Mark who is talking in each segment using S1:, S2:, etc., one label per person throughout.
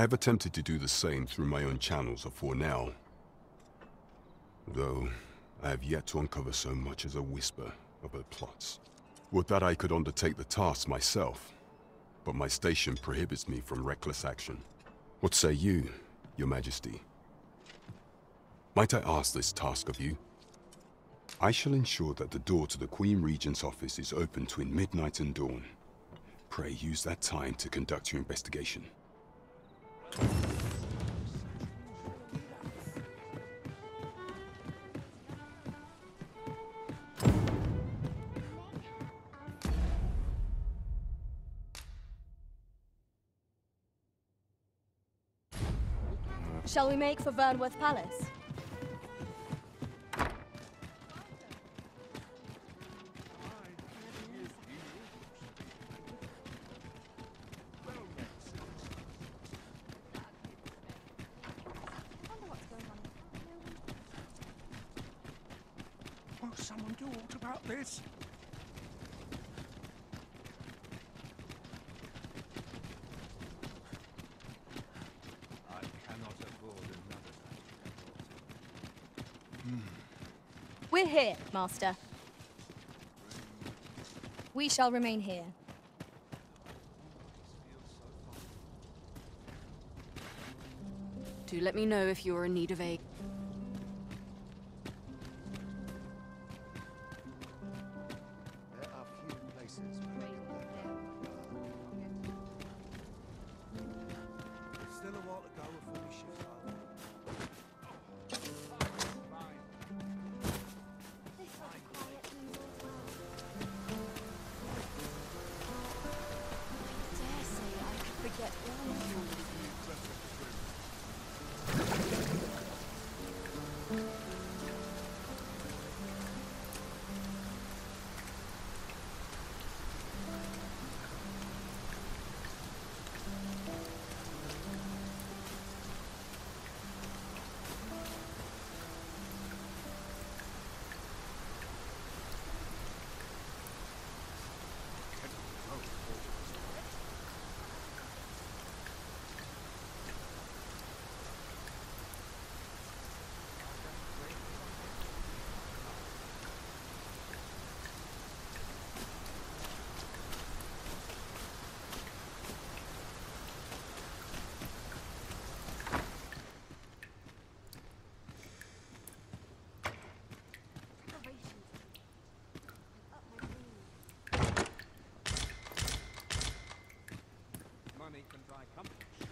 S1: I've attempted to do the same through my own channels afore now, though I have yet to uncover so much as a whisper of her plots. Would that I could undertake the task myself, but my station prohibits me from reckless action. What say you, Your Majesty? Might I ask this task of you? I shall ensure that the door to the Queen Regent's office is open between midnight and dawn. Pray use that time to conduct your investigation.
S2: Shall we make for Vernworth Palace?
S3: Will someone do aught about this? I cannot afford another.
S2: We're here, Master. We shall remain here.
S4: Do let me know if you're in need of aid.
S3: There are few places where there's still a while to go before we shift over.
S2: Dare say I could forget all of you.
S3: Money can buy comfort, sure.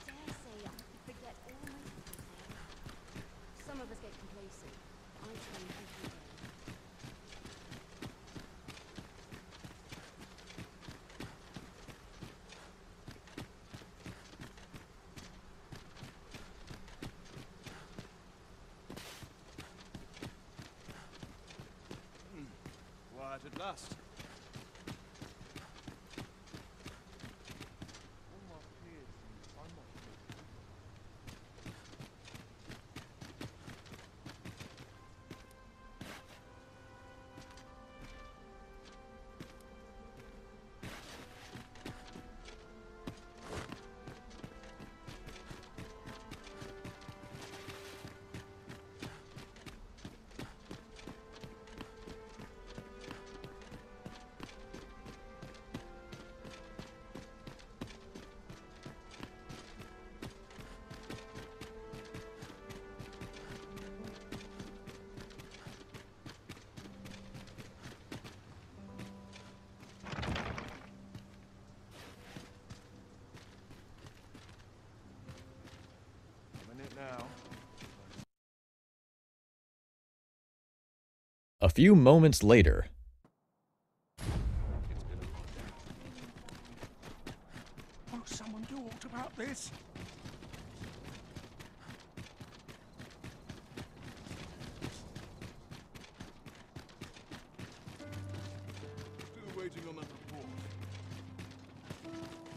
S2: Dare say I could forget all my troubles here. Some of us get complacent. I try and keep you there.
S3: Quiet at last. Now.
S5: A few moments later.
S3: It's been a while. someone do aught about this?
S5: Still waiting on that report.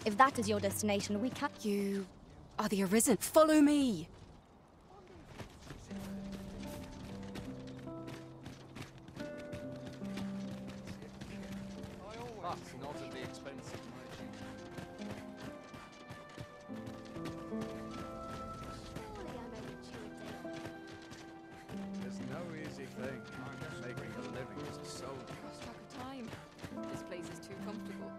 S6: If that is your destination, we can.
S4: You are the Arisen. Follow me!
S5: That's not at the expense of my duty.
S2: Surely I'm owed you a day.
S3: There's no easy thing. Making a living as a soldier.
S4: Lost track of time. This place is too comfortable.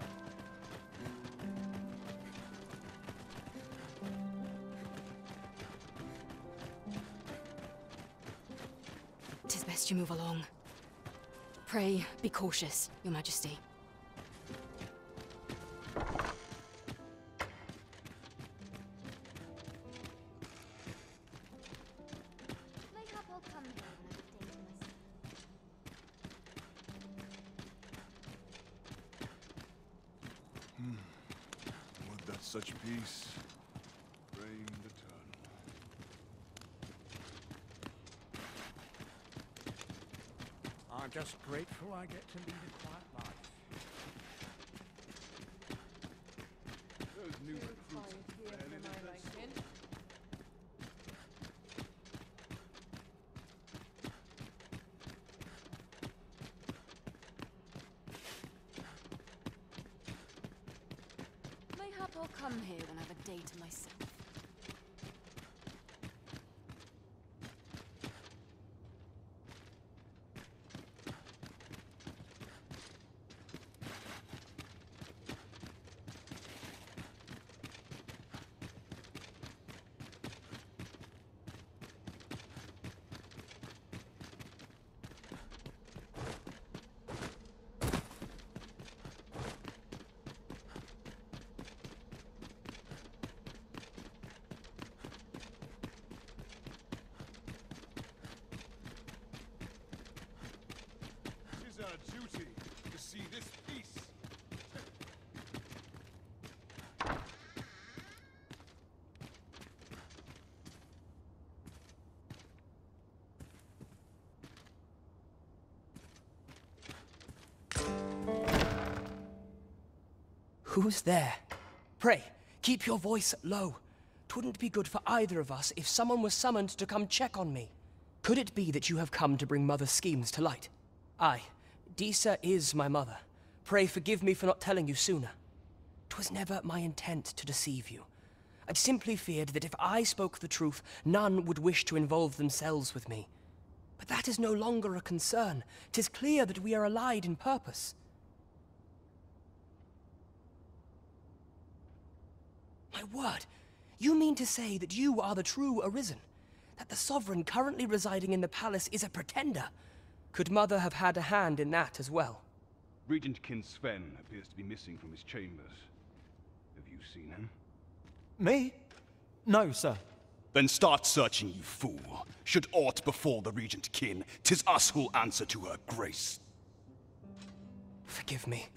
S4: Tis best you move along. Pray, be cautious, Your Majesty.
S2: Mayhap I'll come here when I've updated myself.
S5: Would that such peace reigned eternal.
S3: I'm just grateful I get to lead a quiet life.
S5: Those new recruits barely did their sort.
S4: Mayhap I'll come here when I've a day to myself.
S5: It is our duty to see this peace.
S7: Who's there? Pray, keep your voice low. 'Twouldn't be good for either of us if someone was summoned to come check on me. Could it be that you have come to bring Mother's schemes to light? Aye, Disa is my mother. Pray forgive me for not telling you sooner. 'Twas never my intent to deceive you. I'd simply feared that if I spoke the truth, none would wish to involve themselves with me. But that is no longer a concern. 'Tis clear that we are allied in purpose. My word, you mean to say that you are the true Arisen? That the Sovereign currently residing in the palace is a pretender? Could Mother have had a hand in that as well?
S8: Regent Kin Sven appears to be missing from his chambers. Have you seen him?
S9: Me? No, sir.
S8: Then start searching, you fool. Should aught befall the Regent Kin, 'tis us who'll answer to her grace.
S7: Forgive me.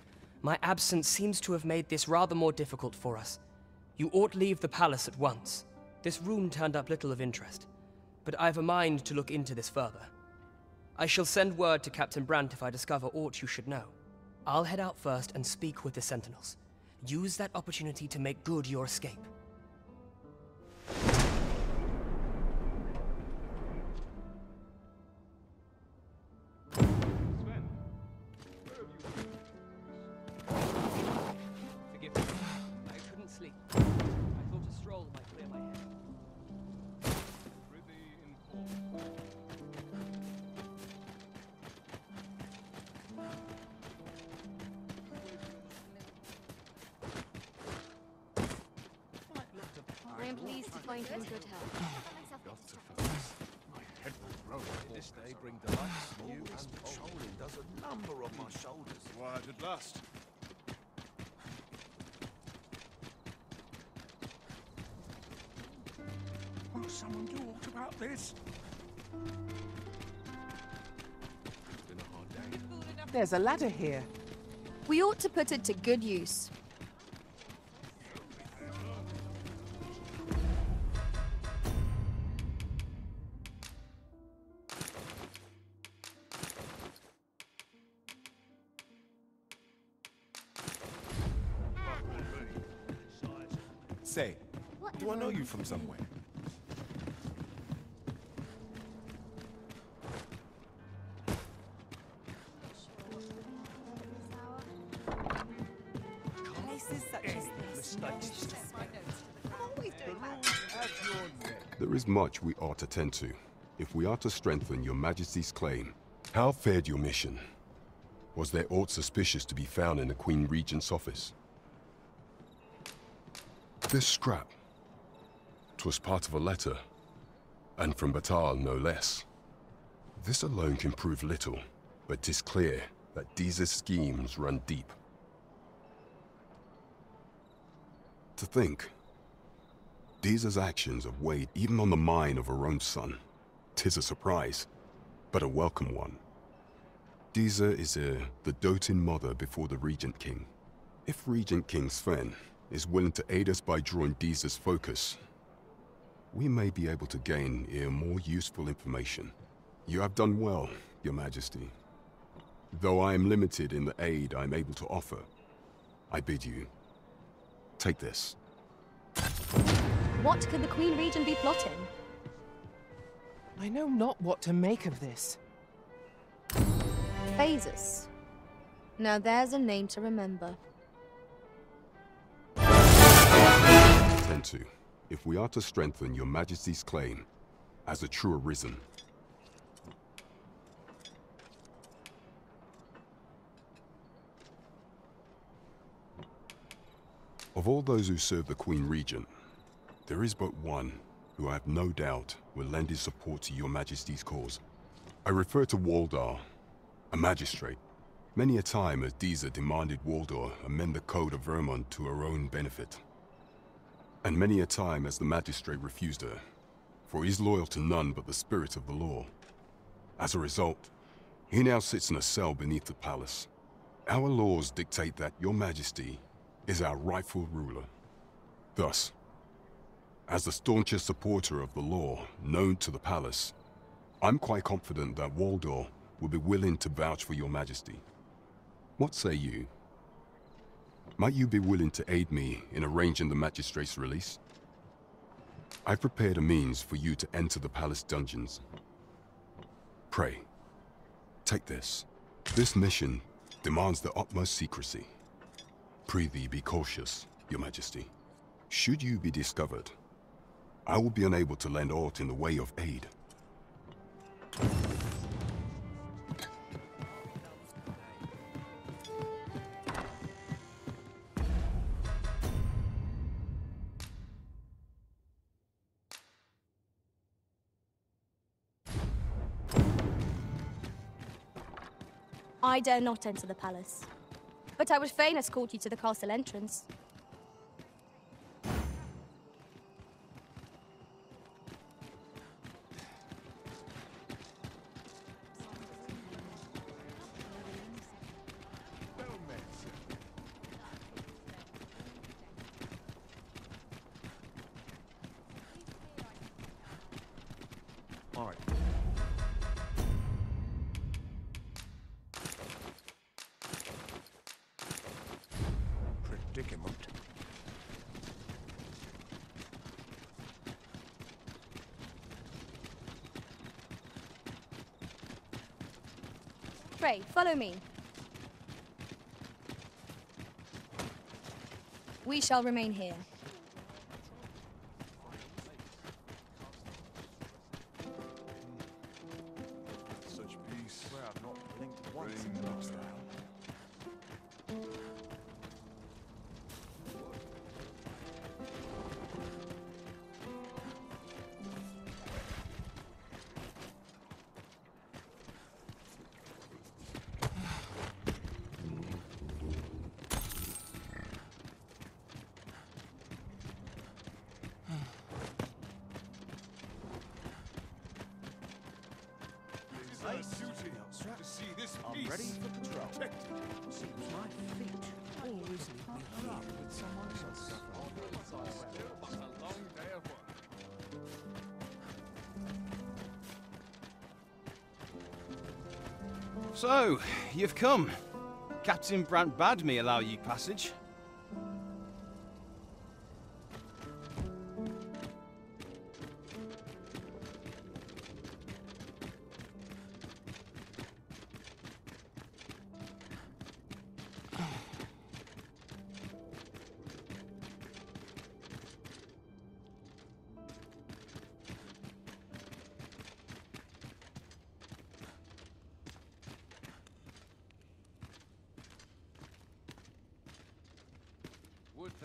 S7: My absence seems to have made this rather more difficult for us. You ought leave the palace at once. This room turned up little of interest, but I've a mind to look into this further. I shall send word to Captain Brant if I discover aught you should know. I'll head out first and speak with the Sentinels. Use that opportunity to make good your escape.
S8: Sven, where have you been?
S7: Forgive me. I couldn't sleep. I thought a stroll might clear my head.
S8: Prithee inform.
S2: I am pleased to find you in good health.
S3: My head will grow. This day bring delights new and patrolling does a number on my shoulders.
S5: Quiet at last.
S3: Will someone do aught about this?
S5: It's been a hard day.
S10: There's a ladder here.
S6: We ought to put it to good use.
S3: Say, do I know you from somewhere?
S1: There is much we ought to tend to, if we are to strengthen your Majesty's claim. How fared your mission? Was there aught suspicious to be found in the Queen Regent's office? This scrap. 'Twas part of a letter, and from Batal no less. This alone can prove little, but 'tis clear that Deeza's schemes run deep. To think, Deeza's actions have weighed even on the mind of her own son. 'Tis a surprise, but a welcome one. Deeza is the doting mother before the Regent King. If Regent King Sven is willing to aid us by drawing Deeza's focus, we may be able to gain more useful information. You have done well, Your Majesty. Though I am limited in the aid I'm able to offer, I bid you, take this.
S6: What could the Queen Regent be plotting?
S7: I know not what to make of this.
S6: Phases. Now there's a name to remember.
S1: Tend to, if we are to strengthen Your Majesty's claim as a true arisen. Of all those who serve the Queen Regent, there is but one who I have no doubt will lend his support to Your Majesty's cause. I refer to Waldar, a magistrate. Many a time has Deeza demanded Waldar amend the Code of Vermont to her own benefit. And many a time has the magistrate refused her, for he is loyal to none but the spirit of the law. As a result, he now sits in a cell beneath the palace. Our laws dictate that Your Majesty is our rightful ruler. Thus, as the staunchest supporter of the law known to the palace, I'm quite confident that Waldor will be willing to vouch for Your Majesty. What say you? Might you be willing to aid me in arranging the magistrate's release? I've prepared a means for you to enter the palace dungeons. Pray, take this. This mission demands the utmost secrecy. Prithee be cautious, Your Majesty. Should you be discovered, I will be unable to lend aught in the way of aid.
S6: I dare not enter the palace, but I would fain escort you to the castle entrance.
S3: All right. Predicament.
S6: Pray, follow me. We shall remain here.
S3: Such peace. Where I've not blinked once in the last hour. Nice duty to see this peace. I'm ready for patrol. Protected. Seems my feet always leave me here with someone else. What a long day of work.
S8: So, you've come. Captain Brant bade me allow you passage.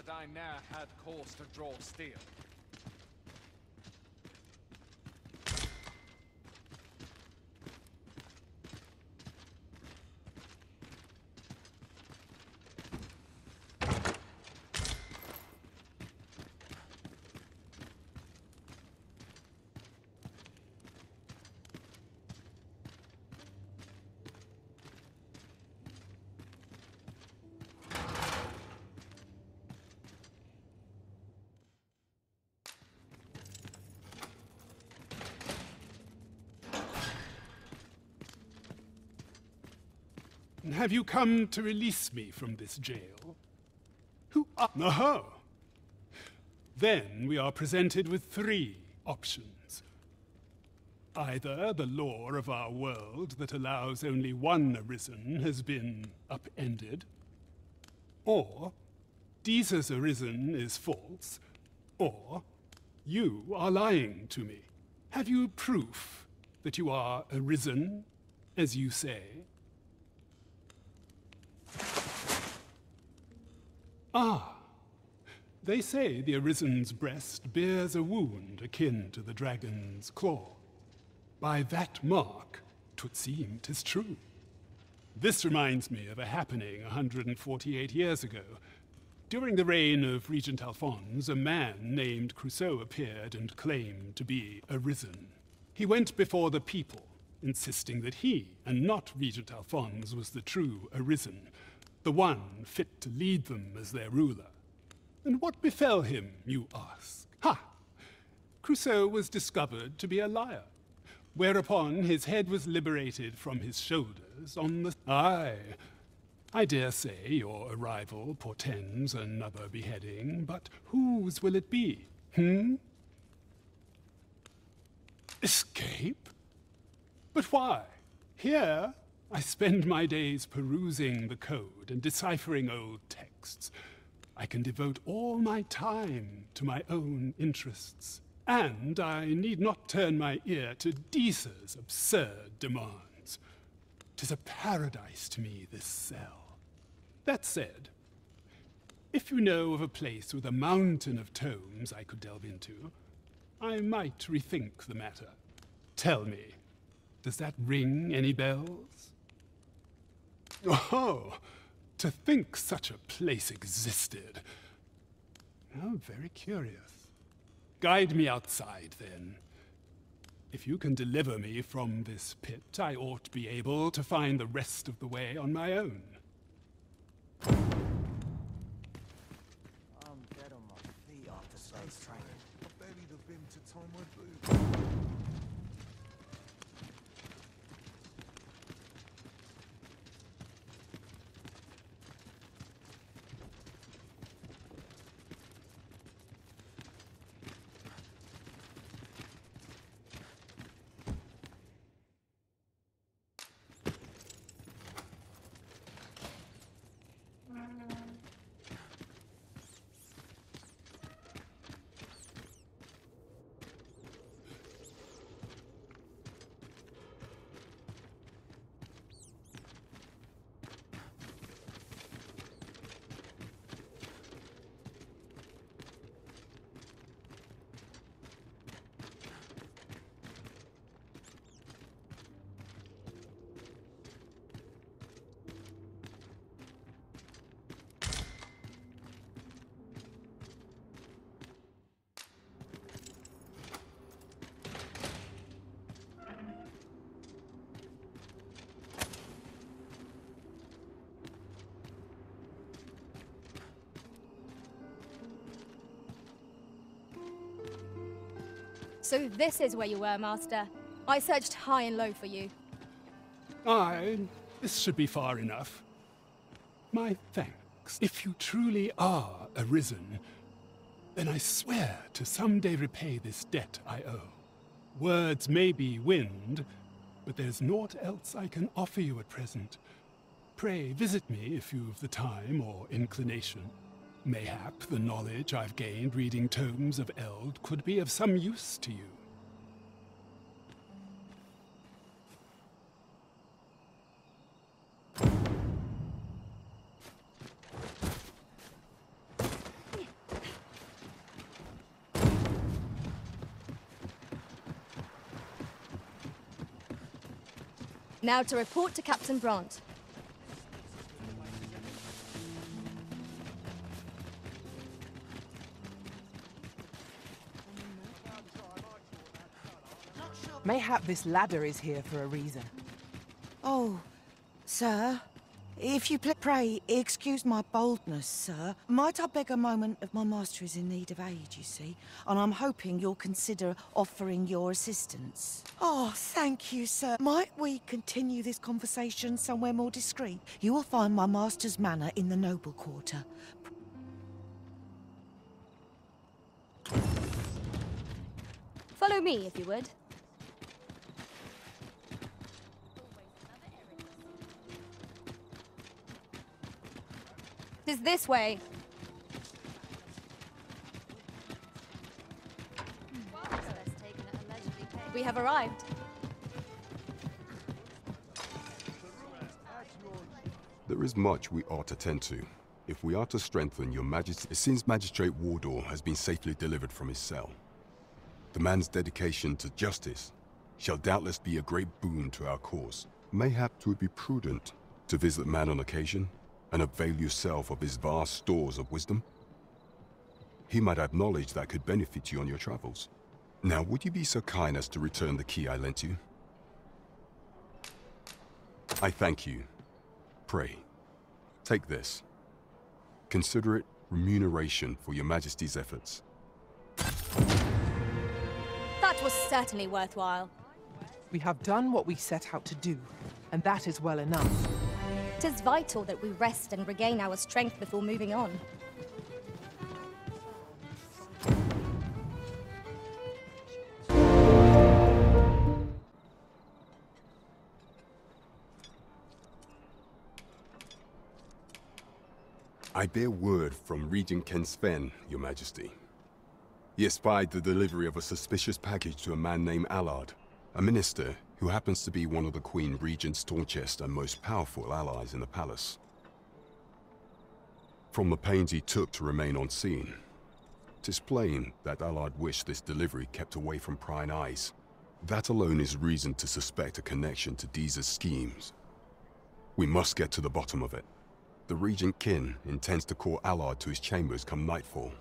S3: that I ne'er had cause to draw steel.
S10: Have you come to release me from this jail? Who are... Oh! Then we are presented with 3 options. Either the law of our world that allows only one Arisen has been upended, or Deeza's Arisen is false, or you are lying to me. Have you proof that you are Arisen, as you say? Ah, they say the Arisen's breast bears a wound akin to the dragon's claw. By that mark, 'twould seem 'tis true. This reminds me of a happening 148 years ago. During the reign of Regent Alphonse, a man named Crusoe appeared and claimed to be Arisen. He went before the people, insisting that he, and not Regent Alphonse, was the true Arisen, the one fit to lead them as their ruler. And what befell him, you ask? Ha! Crusoe was discovered to be a liar, whereupon his head was liberated from his shoulders on the... Aye, I dare say your arrival portends another beheading, but whose will it be, Escape? But why? Here I spend my days perusing the code and deciphering old texts. I can devote all my time to my own interests, and I need not turn my ear to Deeza's absurd demands. 'Tis a paradise to me, this cell. That said, if you know of a place with a mountain of tomes I could delve into, I might rethink the matter. Tell me, does that ring any bells? Oh, to think such a place existed. How very curious. Guide me outside, then. If you can deliver me from this pit, I ought to be able to find the rest of the way on my own.
S5: I'm dead on my feet after today's training. I barely the vim to tie my boots.
S6: So this is where you were, Master. I searched high and low for you.
S10: Aye, this should be far enough. My thanks. If you truly are Arisen, then I swear to someday repay this debt I owe. Words may be wind, but there's naught else I can offer you at present. Pray visit me if you've the time or inclination. Mayhap the knowledge I've gained reading tomes of Eld could be of some use to you.
S6: Now to report to Captain Brant.
S11: Mayhap this ladder is here for a reason.
S12: Oh, sir. If you pray, excuse my boldness, sir. Might I beg a moment if my master is in need of aid, you see? And I'm hoping you'll consider offering your assistance. Oh, thank you, sir. Might we continue this conversation somewhere more discreet? You will find my master's manor in the noble quarter.
S6: Follow me, if you would. Tis this way. We have arrived.
S1: There is much we ought to tend to. If we are to strengthen your majesty, it seems Magistrate Wardor has been safely delivered from his cell. The man's dedication to justice shall doubtless be a great boon to our cause. Mayhap 'twould be prudent to visit the man on occasion and avail yourself of his vast stores of wisdom. He might have knowledge that could benefit you on your travels. Now, would you be so kind as to return the key I lent you? I thank you. Pray, take this. Consider it remuneration for your majesty's efforts.
S6: That was certainly worthwhile.
S11: We have done what we set out to do, and that is well enough.
S6: It is vital that we rest and regain our strength before moving on.
S1: I bear word from Regent Ken Sven, your majesty. He espied the delivery of a suspicious package to a man named Allard, a minister who happens to be one of the Queen Regent's staunchest and most powerful allies in the palace. From the pains he took to remain on scene, 'tis plain that Allard wished this delivery kept away from prying eyes. That alone is reason to suspect a connection to Deeza's schemes. We must get to the bottom of it. The Regent Kin intends to call Allard to his chambers come nightfall.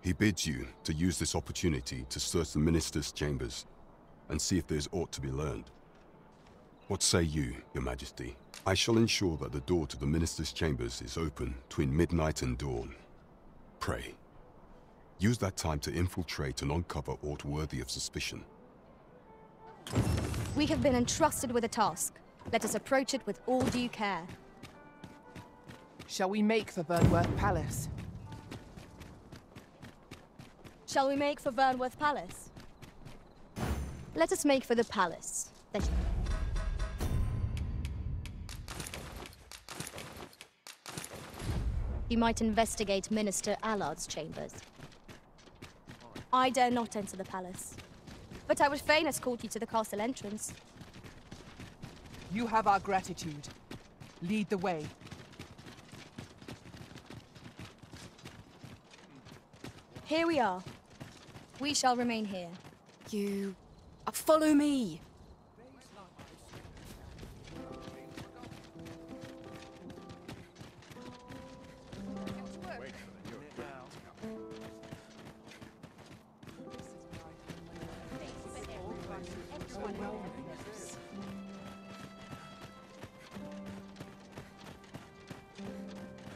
S1: He bids you to use this opportunity to search the minister's chambers and see if there's aught to be learned. What say you, your majesty? I shall ensure that the door to the minister's chambers is open between midnight and dawn. Pray, use that time to infiltrate and uncover aught worthy of suspicion.
S6: We have been entrusted with a task. Let us approach it with all due care.
S11: Shall we make for Vernworth Palace?
S6: Shall we make for Vernworth Palace? Let us make for the palace. You might investigate Minister Allard's chambers. I dare not enter the palace, but I would fain escort you to the castle entrance.
S11: You have our gratitude. Lead the way.
S6: Here we are. We shall remain here.
S4: You... follow me!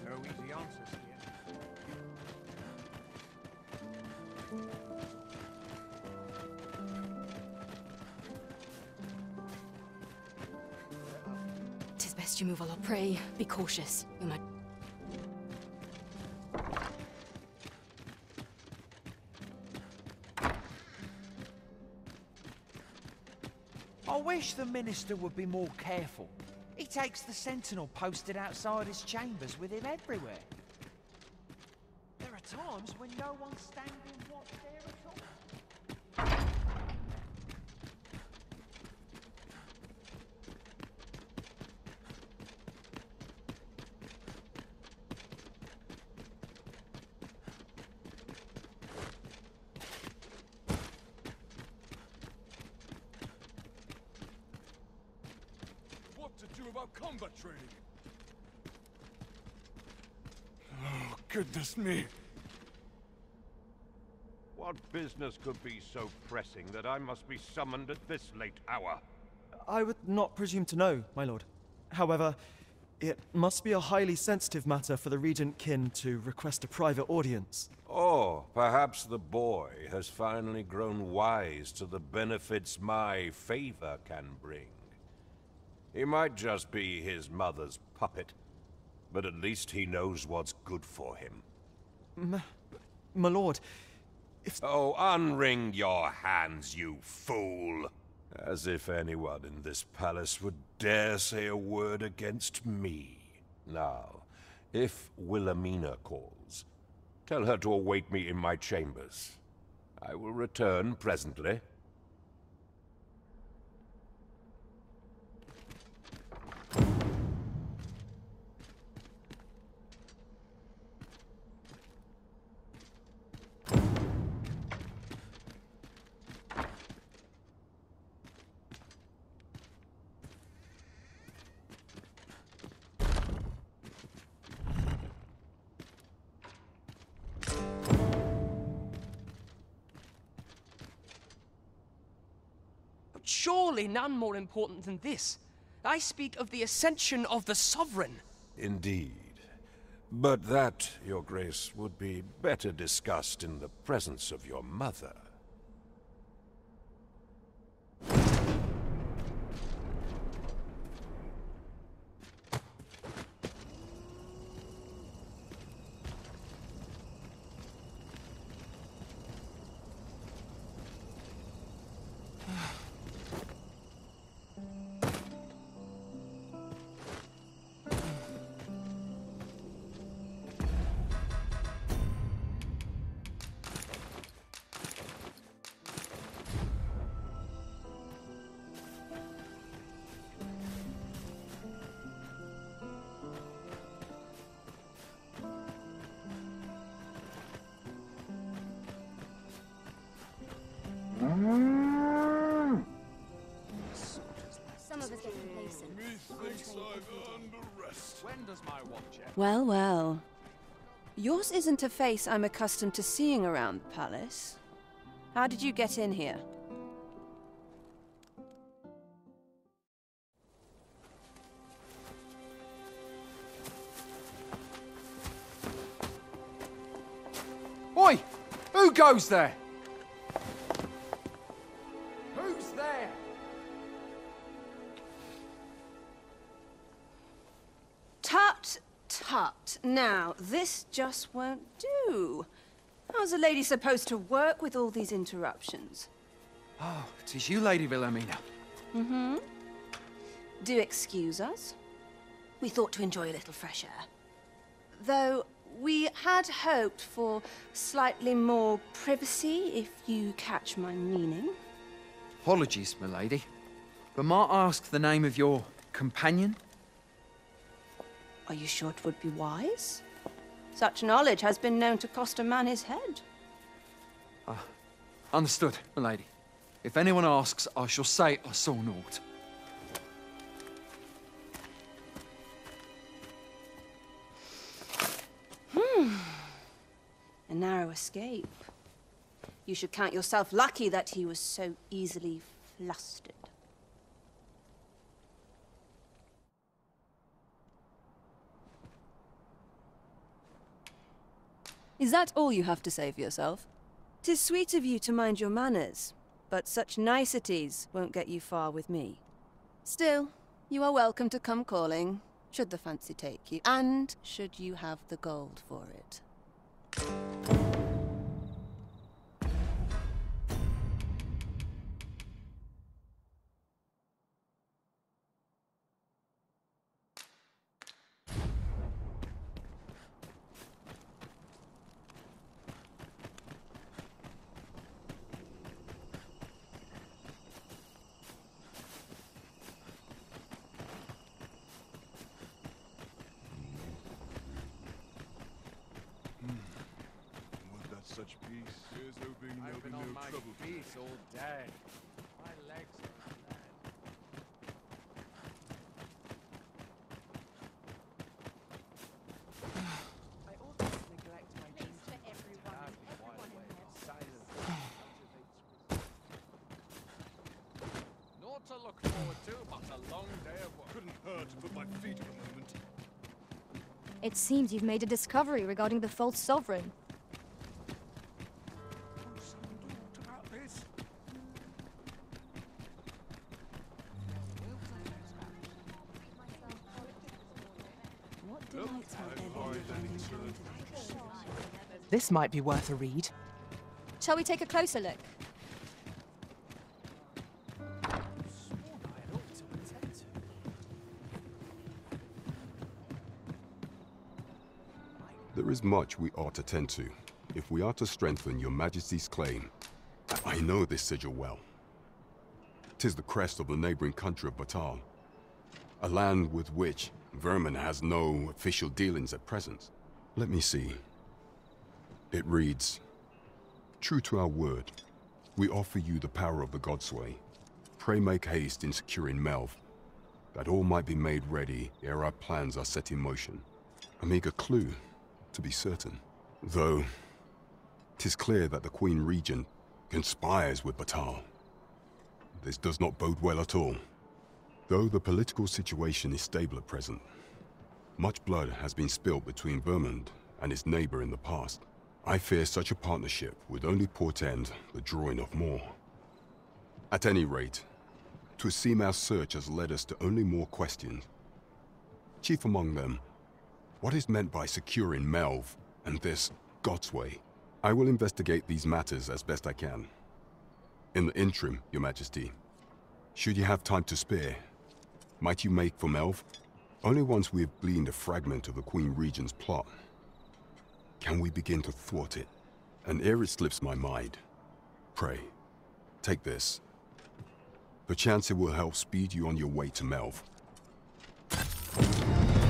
S3: No easy answers here.
S4: Tis best you move along. Pray, be cautious. You might...
S5: I wish the minister would be more careful. He takes the sentinel posted outside his chambers with him everywhere. There are times when no one's standing watch there at all.
S3: about combat training. Oh, goodness me.
S13: What business could be so pressing that I must be summoned at this late hour?
S9: I would not presume to know, my lord. However, it must be a highly sensitive matter for the Regent Kin to request a private audience.
S13: Or perhaps the boy has finally grown wise to the benefits my favor can bring. He might just be his mother's puppet, but at least he knows what's good for him.
S9: My lord,
S13: Oh, unwring your hands, you fool! As if anyone in this palace would dare say a word against me. Now, if Wilhelmina calls, tell her to await me in my chambers. I will return presently.
S7: But surely none more important than this. I speak of the ascension of the Sovereign.
S13: Indeed. But that, Your Grace, would be better discussed in the presence of your mother.
S2: Some of us get complacent.
S3: Methinks I've earned a rest.
S5: When does my watch end?
S14: Well, well. Yours isn't a face I'm accustomed to seeing around the palace. How did you get in here?
S5: Oi! Who goes there? Who's there?
S14: Tut, tut. Now, this just won't do. How's a lady supposed to work with all these interruptions?
S5: Oh, 'tis you, Lady Wilhelmina.
S14: Mm-hmm. Do excuse us. We thought to enjoy a little fresh air. Though we had hoped for slightly more privacy, if you catch my meaning.
S5: Apologies, my lady. But might I ask the name of your companion?
S14: Are you sure it would be wise? Such knowledge has been known to cost a man his head.
S5: Understood, my lady. If anyone asks, I shall say I saw naught.
S14: A narrow escape. You should count yourself lucky that he was so easily flustered. Is that all you have to say for yourself? 'Tis sweet of you to mind your manners, but such niceties won't get you far with me. Still, you are welcome to come calling, should the fancy take you, and should you have the gold for it.
S3: Such peace. Here's hoping there'll be no trouble.
S5: I've been on my feet all day. My legs are
S3: look forward to, but a long day of work.
S8: Couldn't hurt to put my feet up a moment.
S6: It seems you've made a discovery regarding the false sovereign.
S11: This might be worth a read.
S6: Shall we take a closer look?
S1: There is much we ought to tend to, if we are to strengthen your Majesty's claim. I know this sigil well. 'Tis the crest of the neighboring country of Batal, a land with which Vermin has no official dealings at present. Let me see. It reads, "True to our word, we offer you the power of the Godsway. Pray make haste in securing Melv, that all might be made ready ere our plans are set in motion." A meager clue, to be certain. Though, 'tis clear that the Queen Regent conspires with Batal. This does not bode well at all. Though the political situation is stable at present, much blood has been spilled between Vermund and its neighbor in the past. I fear such a partnership would only portend the drawing of more. At any rate, 'twould seem our search has led us to only more questions. Chief among them, what is meant by securing Melv and this Godsway? I will investigate these matters as best I can. In the interim, Your Majesty, should you have time to spare, might you make for Melv? Only once we have gleaned a fragment of the Queen Regent's plot can we begin to thwart it. And ere it slips my mind, pray, take this. Perchance it will help speed you on your way to Melv.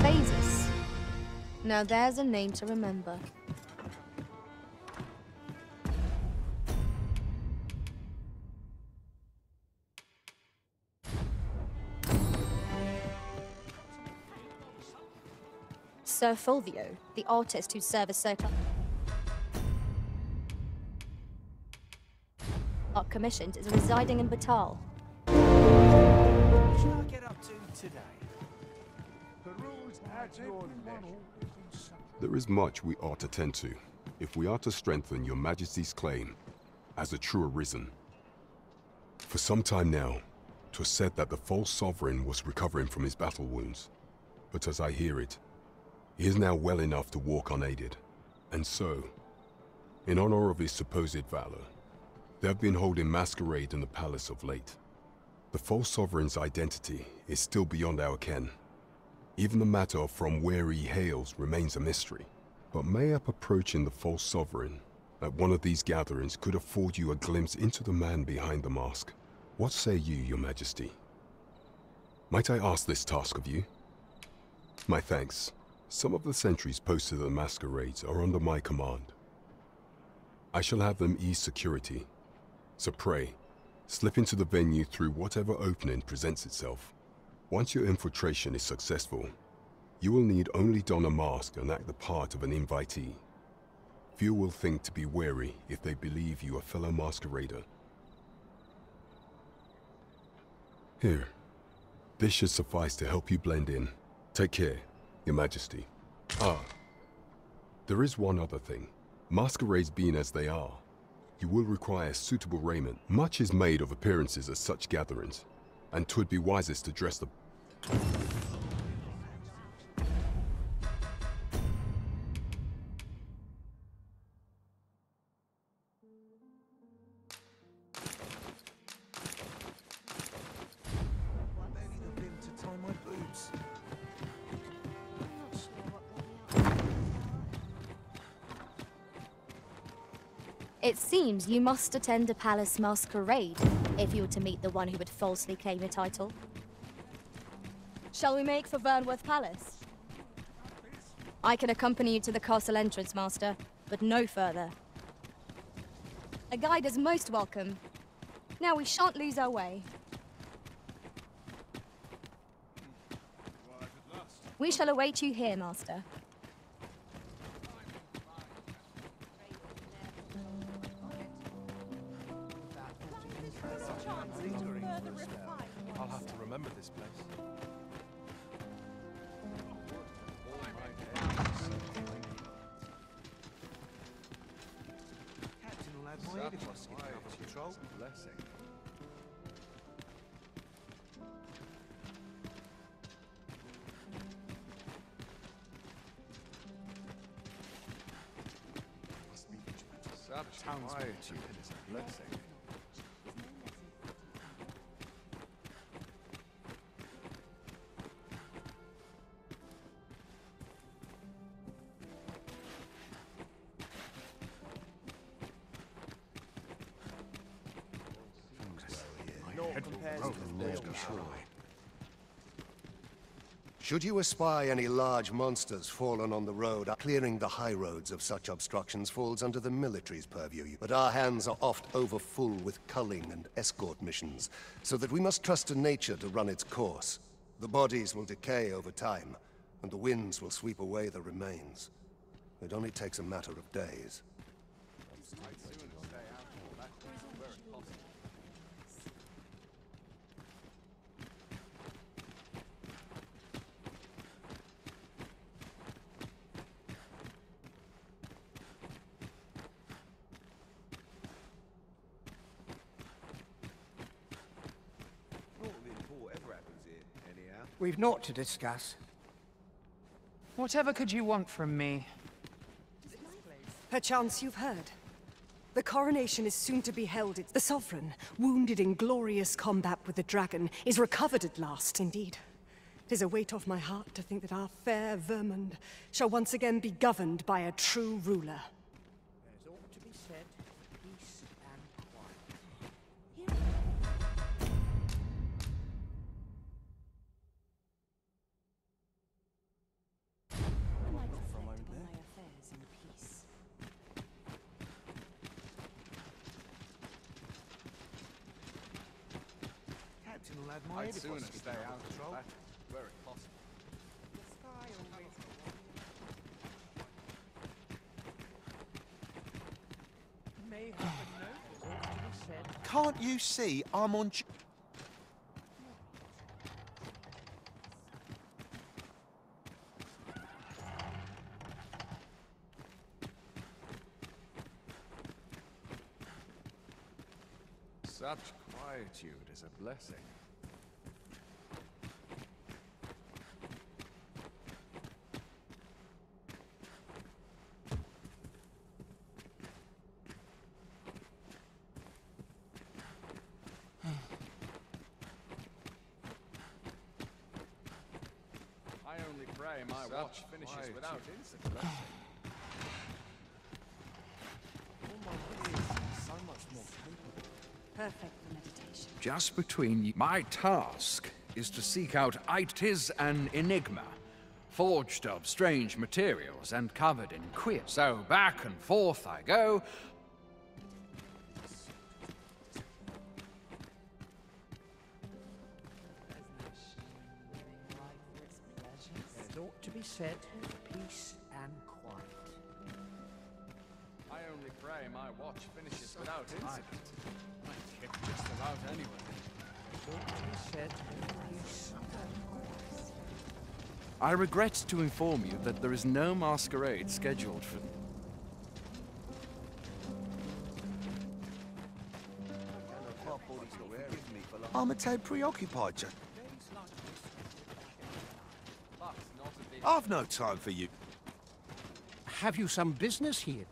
S6: Phases. Now there's a name to remember. Sir Fulvio, the artist whose service so are commissioned, is residing in Batal.
S5: What shall I get up to today?
S1: There is much we ought to tend to, if we are to strengthen your Majesty's claim as a true arisen. For some time now, 'twas said that the false sovereign was recovering from his battle wounds. But as I hear it, he is now well enough to walk unaided. And so, in honor of his supposed valor, they have been holding masquerade in the palace of late. The false sovereign's identity is still beyond our ken. Even the matter of from where he hails remains a mystery. But mayhap approaching the false sovereign at one of these gatherings could afford you a glimpse into the man behind the mask. What say you, Your Majesty? Might I ask this task of you? My thanks. Some of the sentries posted at the masquerades are under my command. I shall have them ease security. So pray, slip into the venue through whatever opening presents itself. Once your infiltration is successful, you will need only don a mask and act the part of an invitee. Few will think to be wary if they believe you a fellow masquerader. Here, this should suffice to help you blend in. Take care, Your Majesty. Ah, there is one other thing. Masquerades being as they are, you will require suitable raiment. Much is made of appearances at such gatherings, and 'twould be wisest to dress the...
S6: It seems you must attend a palace masquerade if you were to meet the one who would falsely claim the title. Shall we make for Vernworth Palace? I can accompany you to the castle entrance, Master, but no further. A guide is most welcome. Now we shan't lose our way. We shall await you here, Master.
S3: I'll have to remember this place.
S5: Captain will have my head if I skip another patrol.
S3: Blessing. Such quietude is a blessing.
S15: Should you espy any large monsters fallen on the road, clearing the high roads of such obstructions falls under the military's purview. But our hands are oft overfull with culling and escort missions, so that we must trust to nature to run its course. The bodies will decay over time, and the winds will sweep away the remains. It only takes a matter of days.
S16: We've naught to discuss.
S11: Whatever could you want from me?
S4: Perchance you've heard. The coronation is soon to be held. The Sovereign, wounded in glorious combat with the dragon, is recovered at last, indeed. 'Tis a weight off my heart to think that our fair Vermund shall once again be governed by a true ruler.
S16: There's ought to be said, peace and quiet.
S5: Captain will have my head if I skip
S3: stay
S5: another
S3: out
S5: patrol.
S3: of that, were it possible.
S16: May have a note, there's ought to be said.
S5: Can't you see I'm on...
S3: Such quietude is a blessing. I only pray my watch finishes without incident.
S5: All my years, so much more capable.
S4: Perfect for meditation.
S17: Just between you. My task is to seek out tis an enigma, forged of strange materials and covered in queer. So back and forth I go.
S16: There's ought to be said, peace and quiet.
S3: I only pray my watch finishes without incident. I keep just about anyway.
S16: There's ought to be said, peace and quiet.
S17: I regret to inform you that there is no masquerade scheduled for...
S5: I'm a tad preoccupied, just... I've no time for you.
S16: Have you some business here?